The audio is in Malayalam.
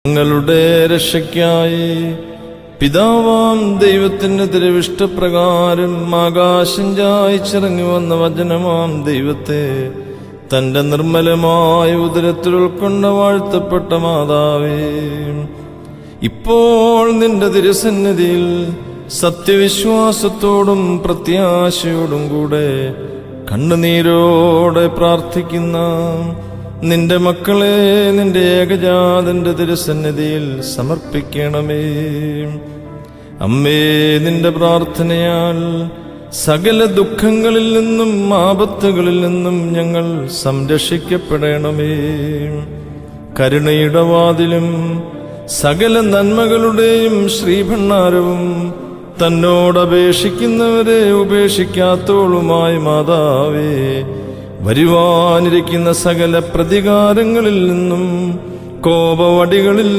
ഞങ്ങളുടെ രക്ഷയ്ക്കായി പിതാവാം ദൈവത്തിന്റെ തിരുവിഷ്ടപ്രകാരം ആകാശം ചായിച്ചിറങ്ങി വന്ന വചനമാം ദൈവത്തെ തന്റെ നിർമ്മലമായ ഉദരത്തിൽ ഉൾക്കൊണ്ട വാഴ്ത്തപ്പെട്ട മാതാവേ, ഇപ്പോൾ നിന്റെ തിരുസന്നിധിയിൽ സത്യവിശ്വാസത്തോടും പ്രത്യാശയോടും കൂടെ കണ്ണുനീരോടെ പ്രാർത്ഥിക്കുന്ന നിന്റെ മക്കളെ നിന്റെ ഏകജാതന്റെ തിരുസന്നിധിയിൽ സമർപ്പിക്കണമേ. അമ്മേ, നിന്റെ പ്രാർത്ഥനയാൽ സകല ദുഃഖങ്ങളിൽ നിന്നും ആപത്തുകളിൽ നിന്നും ഞങ്ങൾ സംരക്ഷിക്കപ്പെടണമേ. കരുണയുടെ വാതിലും സകല നന്മകളുടെയും ശ്രീഭണ്ഡാരവും തന്നോടപേക്ഷിക്കുന്നവരെ ഉപേക്ഷിക്കാത്തോളുമായ മാതാവേ, വരുവാനിരിക്കുന്ന സകല പ്രതികാരങ്ങളിൽ നിന്നും കോപവടികളിൽ